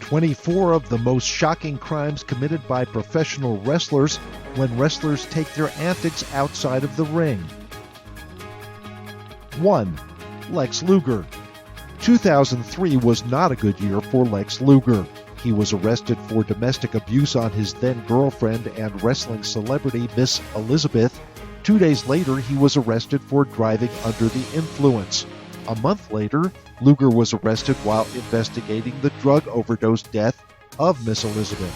24 of the most shocking crimes committed by professional wrestlers when wrestlers take their antics outside of the ring. 1. Lex Luger. 2003 was not a good year for Lex Luger. He was arrested for domestic abuse on his then-girlfriend and wrestling celebrity Miss Elizabeth. 2 days later, he was arrested for driving under the influence. A month later, Luger was arrested while investigating the drug overdose death of Miss Elizabeth.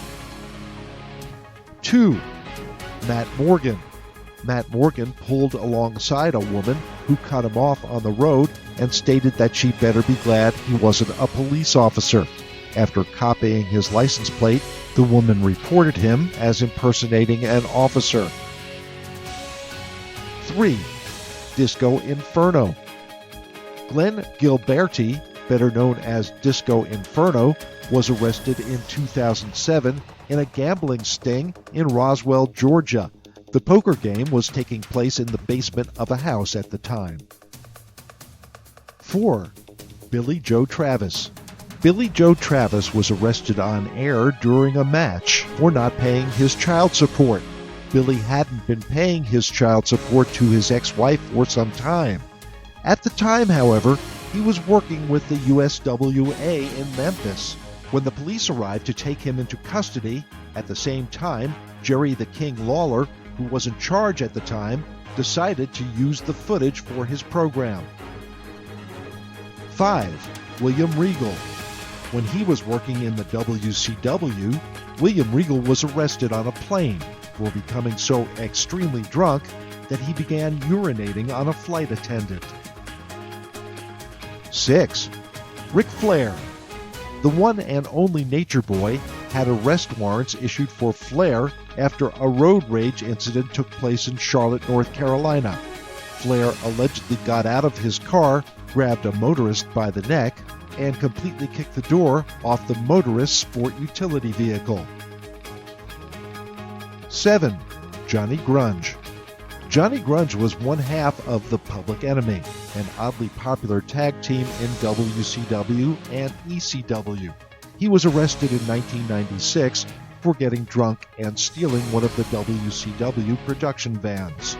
2. Matt Morgan. Matt Morgan pulled alongside a woman who cut him off on the road and stated that she better be glad he wasn't a police officer. After copying his license plate, the woman reported him as impersonating an officer. 3. Disco Inferno. Glenn Gilberti, better known as Disco Inferno, was arrested in 2007 in a gambling sting in Roswell, Georgia. The poker game was taking place in the basement of a house at the time. 4. Billy Joe Travis. Billy Joe Travis was arrested on air during a match for not paying his child support. Billy hadn't been paying his child support to his ex-wife for some time. At the time, however, he was working with the USWA in Memphis. When the police arrived to take him into custody, at the same time, Jerry the King Lawler, who was in charge at the time, decided to use the footage for his program. 5. William Regal. When he was working in the WCW, William Regal was arrested on a plane for becoming so extremely drunk that he began urinating on a flight attendant. 6. Ric Flair. The one and only Nature Boy had arrest warrants issued for Flair after a road rage incident took place in Charlotte, North Carolina. Flair allegedly got out of his car, grabbed a motorist by the neck, and completely kicked the door off the motorist's sport utility vehicle. 7. Johnny Grunge. Johnny Grunge was one half of the Public Enemy, an oddly popular tag team in WCW and ECW. He was arrested in 1996 for getting drunk and stealing one of the WCW production vans.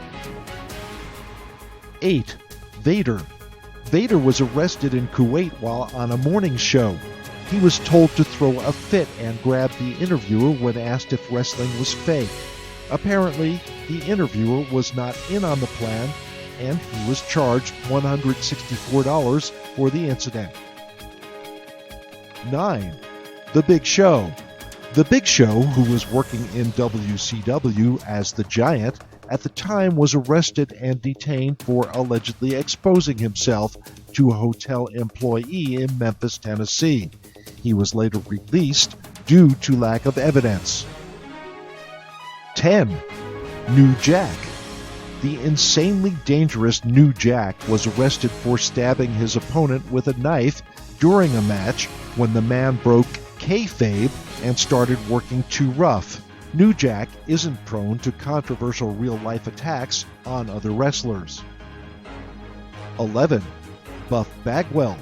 8. Vader. Vader was arrested in Kuwait while on a morning show. He was told to throw a fit and grab the interviewer when asked if wrestling was fake. Apparently, the interviewer was not in on the plan, and he was charged $164 for the incident. 9. The Big Show. The Big Show, who was working in WCW as the Giant, at the time was arrested and detained for allegedly exposing himself to a hotel employee in Memphis, Tennessee. He was later released due to lack of evidence. 10. New Jack. The insanely dangerous New Jack was arrested for stabbing his opponent with a knife during a match when the man broke kayfabe and started working too rough. New Jack isn't prone to controversial real-life attacks on other wrestlers. 11. Buff Bagwell.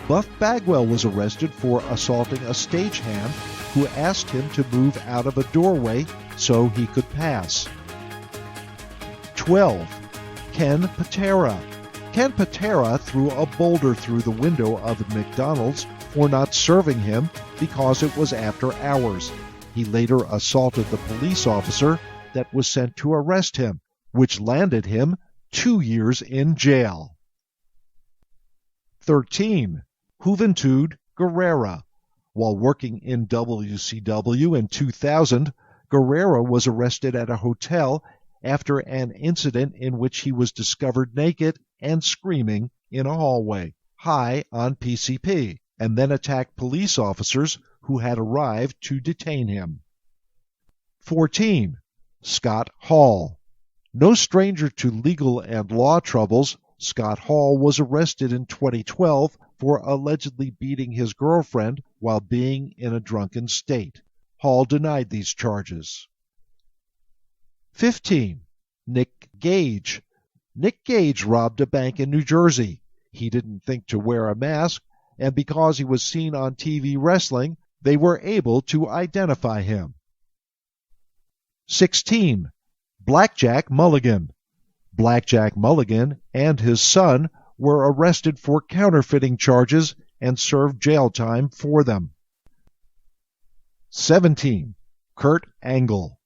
Buff Bagwell was arrested for assaulting a stagehand who asked him to move out of a doorway so he could pass. 12. Ken Patera. Ken Patera threw a boulder through the window of the McDonald's for not serving him because it was after hours. He later assaulted the police officer that was sent to arrest him, which landed him 2 years in jail. 13. Juventud Guerrera. While working in WCW in 2000, Guerrera was arrested at a hotel after an incident in which he was discovered naked and screaming in a hallway, high on PCP, and then attacked police officers who had arrived to detain him. 14. Scott Hall. No stranger to legal and law troubles, Scott Hall was arrested in 2012 for allegedly beating his girlfriend while being in a drunken state. Hall denied these charges. 15. Nick Gage. Nick Gage robbed a bank in New Jersey. he didn't think to wear a mask, and because he was seen on TV wrestling, they were able to identify him. 16. Blackjack Mulligan. Blackjack Mulligan and his son were arrested for counterfeiting charges and served jail time for them. 17. Kurt Angle.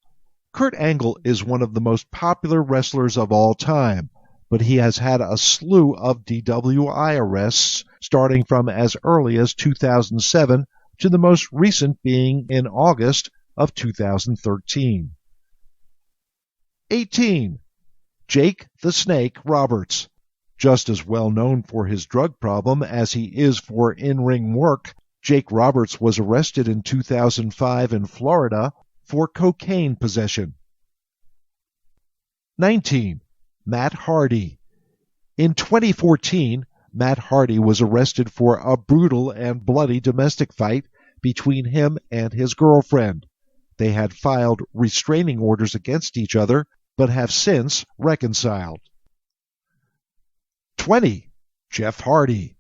Kurt Angle is one of the most popular wrestlers of all time, but he has had a slew of DWI arrests starting from as early as 2007 to the most recent being in August of 2013. 18. Jake the Snake Roberts. Just as well known for his drug problem as he is for in-ring work, Jake Roberts was arrested in 2005 in Florida for cocaine possession. 19. Matt Hardy. In 2014, Matt Hardy was arrested for a brutal and bloody domestic fight between him and his girlfriend. They had filed restraining orders against each other, but have since reconciled. 20. Jeff Hardy.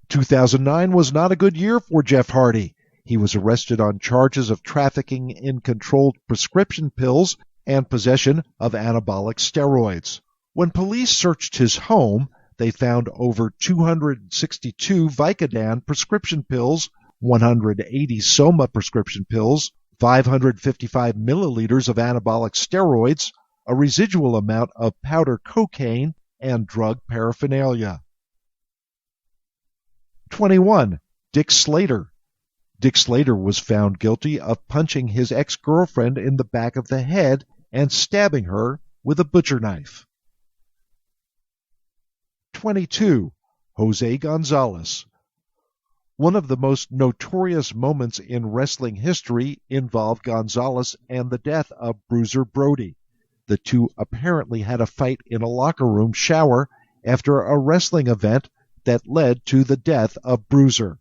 2009 was not a good year for Jeff Hardy. He was arrested on charges of trafficking in controlled prescription pills and possession of anabolic steroids. When police searched his home, they found over 262 Vicodin prescription pills, 180 Soma prescription pills, 555 milliliters of anabolic steroids, a residual amount of powder cocaine, and drug paraphernalia. 21. Dick Slater. Dick Slater was found guilty of punching his ex-girlfriend in the back of the head and stabbing her with a butcher knife. 22. Jose Gonzalez. One of the most notorious moments in wrestling history involved Gonzalez and the death of Bruiser Brody. The two apparently had a fight in a locker room shower after a wrestling event that led to the death of Bruiser.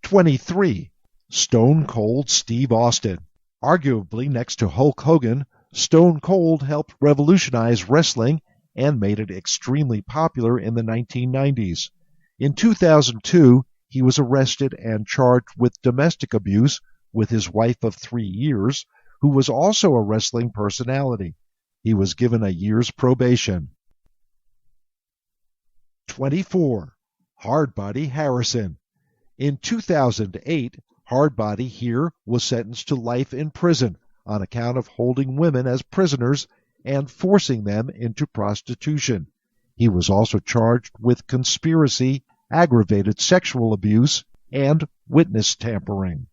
23. Stone Cold Steve Austin. Arguably next to Hulk Hogan, Stone Cold helped revolutionize wrestling and made it extremely popular in the 1990s. In 2002, he was arrested and charged with domestic abuse with his wife of 3 years, who was also a wrestling personality. He was given a year's probation. 24. Hardbody Harrison. In 2008, Hardbody here was sentenced to life in prison on account of holding women as prisoners and forcing them into prostitution. He was also charged with conspiracy, aggravated sexual abuse, and witness tampering.